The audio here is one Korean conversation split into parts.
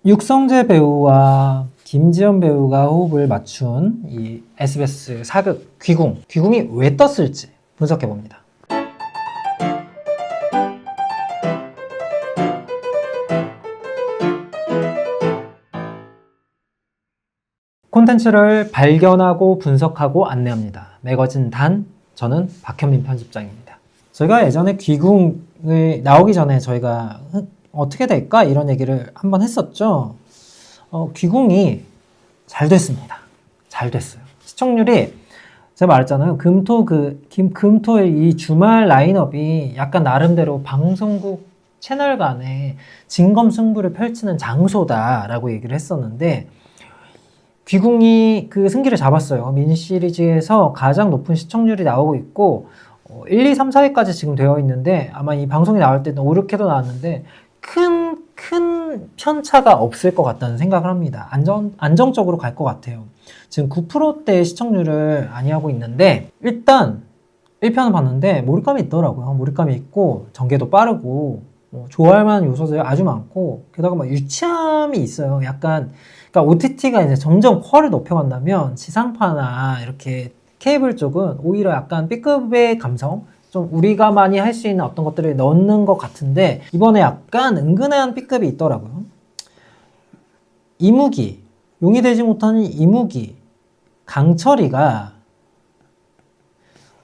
육성재 배우와 김지연 배우가 호흡을 맞춘 이 SBS 사극 귀궁. 귀궁이 왜 떴을지 분석해봅니다. 콘텐츠를 발견하고 분석하고 안내합니다. 매거진 단, 저는 박현민 편집장입니다. 저희가 예전에 귀궁이 나오기 전에 저희가 어떻게 될까? 이런 얘기를 한번 했었죠. 귀궁이 잘 됐습니다. 잘 됐어요. 시청률이 제가 말했잖아요. 금토의 이 주말 라인업이 약간 나름대로 방송국 채널 간의 진검승부를 펼치는 장소다라고 얘기를 했었는데 귀궁이 그 승기를 잡았어요. 미니 시리즈에서 가장 높은 시청률이 나오고 있고 1, 2, 3, 4회까지 지금 되어 있는데 아마 이 방송이 나올 때는 5, 6회도 나왔는데 큰 편차가 없을 것 같다는 생각을 합니다. 안정적으로 갈 것 같아요. 지금 9%대의 시청률을 안이하고 있는데 일단 1편을 봤는데 몰입감이 있더라고요. 몰입감이 있고 전개도 빠르고 좋아할 만한 요소들이 아주 많고 게다가 막 유치함이 있어요. 약간 그러니까 OTT가 이제 점점 퀄을 높여간다면 지상파나 이렇게 케이블 쪽은 오히려 약간 B급의 감성, 좀 우리가 많이 할 수 있는 어떤 것들을 넣는 것 같은데 이번에 약간 은근한 B급이 있더라고요. 이무기, 용이 되지 못하는 이무기, 강철이가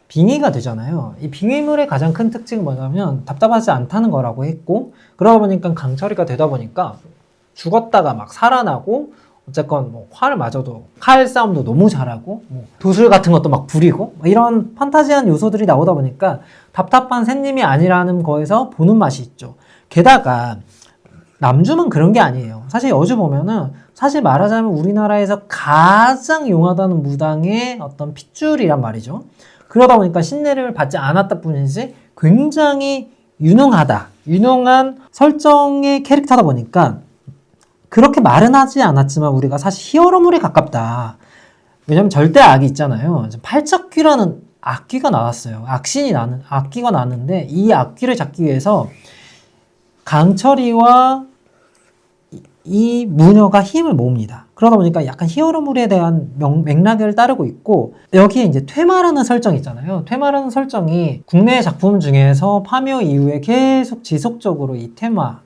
빙의가 되잖아요. 이 빙의물의 가장 큰 특징은 뭐냐면 답답하지 않다는 거라고 했고 그러다 보니까 강철이가 되다 보니까 죽었다가 막 살아나고 어쨌건 뭐 활을 맞아도 칼 싸움도 너무 잘하고 뭐 도술 같은 것도 막 부리고 이런 판타지한 요소들이 나오다 보니까 답답한 샌님이 아니라는 거에서 보는 맛이 있죠. 게다가 남주만 그런 게 아니에요. 사실 여주 보면은 사실 말하자면 우리나라에서 가장 용하다는 무당의 어떤 핏줄이란 말이죠. 그러다 보니까 신뢰를 받지 않았다 뿐이지 굉장히 유능한 설정의 캐릭터다 보니까 그렇게 말은 하지 않았지만 우리가 사실 히어로물에 가깝다. 왜냐면 절대 악이 있잖아요. 팔척귀라는 악귀가 나왔어요. 악귀가 나왔는데 이 악귀를 잡기 위해서 강철이와 이 무녀가 힘을 모읍니다. 그러다 보니까 약간 히어로물에 대한 맥락을 따르고 있고 여기에 이제 퇴마라는 설정이 있잖아요. 퇴마라는 설정이 국내 작품 중에서 파묘 이후에 계속 지속적으로 이 퇴마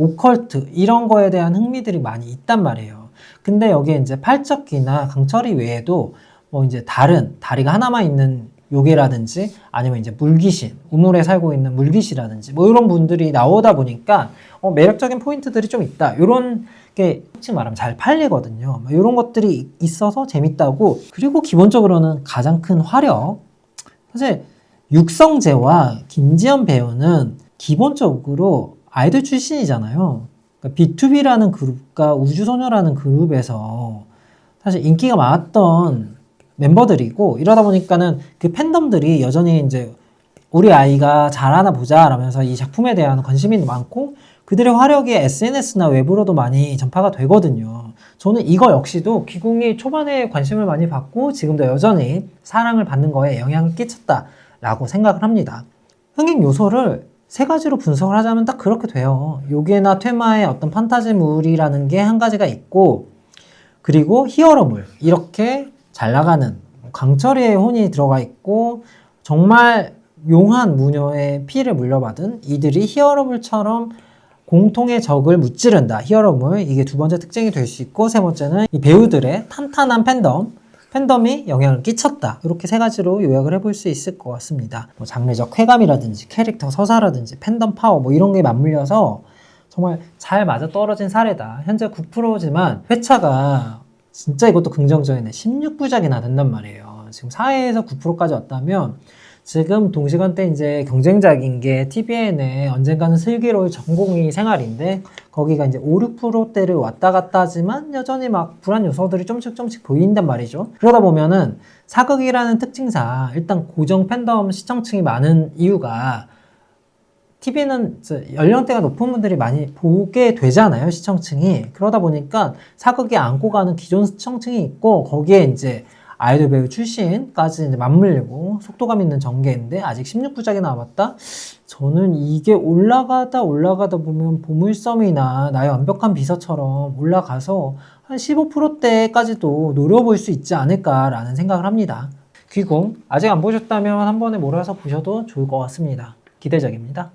오컬트 이런 거에 대한 흥미들이 많이 있단 말이에요. 근데 여기에 이제 팔척귀나 강철이 외에도 뭐 이제 다른 다리가 하나만 있는 요괴라든지 아니면 이제 물귀신, 우물에 살고 있는 물귀신이라든지 뭐 이런 분들이 나오다 보니까 매력적인 포인트들이 좀 있다. 이런 게 솔직히 말하면 잘 팔리거든요. 뭐 이런 것들이 있어서 재밌다고. 그리고 기본적으로는 가장 큰 화력. 사실 육성재와 김지연 배우는 기본적으로 아이돌 출신이잖아요. 그러니까 B2B라는 그룹과 우주소녀라는 그룹에서 사실 인기가 많았던 멤버들이고 이러다 보니까는 그 팬덤들이 여전히 이제 우리 아이가 잘하나 보자 라면서 이 작품에 대한 관심이 많고 그들의 화력이 SNS나 외부로도 많이 전파가 되거든요. 저는 이거 역시도 귀궁이 초반에 관심을 많이 받고 지금도 여전히 사랑을 받는 거에 영향을 끼쳤다라고 생각을 합니다. 흥행 요소를 세 가지로 분석을 하자면 딱 그렇게 돼요. 요괴나 퇴마의 어떤 판타지물이라는 게 한 가지가 있고 그리고 히어로물 이렇게 잘 나가는 강철이의 혼이 들어가 있고 정말 용한 무녀의 피를 물려받은 이들이 히어로물처럼 공통의 적을 무찌른다. 히어로물 이게 두 번째 특징이 될 수 있고 세 번째는 이 배우들의 탄탄한 팬덤이 영향을 끼쳤다. 이렇게 세 가지로 요약을 해볼 수 있을 것 같습니다. 뭐 장르적 쾌감이라든지 캐릭터 서사라든지 팬덤 파워 뭐 이런 게 맞물려서 정말 잘 맞아떨어진 사례다. 현재 9%지만 회차가 진짜 이것도 긍정적이네. 16부작이나 된단 말이에요. 지금 4회에서 9%까지 왔다면 지금 동시간대 이제 경쟁작인 게 TVN의 언젠가는 슬기로울 전공의 생활인데 거기가 이제 5, 6%대를 왔다 갔다 하지만 여전히 막 불안 요소들이 조금씩 보인단 말이죠. 그러다 보면은 사극이라는 특징상 일단 고정 팬덤 시청층이 많은 이유가 TV는 연령대가 높은 분들이 많이 보게 되잖아요, 시청층이. 그러다 보니까 사극이 안고 가는 기존 시청층이 있고 거기에 이제 아이돌 배우 출신까지 이제 맞물리고 속도감 있는 전개인데 아직 16부작이 남았다? 저는 이게 올라가다 보면 보물섬이나 나의 완벽한 비서처럼 올라가서 한 15%대까지도 노려볼 수 있지 않을까라는 생각을 합니다. 귀공 아직 안 보셨다면 한 번에 몰아서 보셔도 좋을 것 같습니다. 기대작입니다.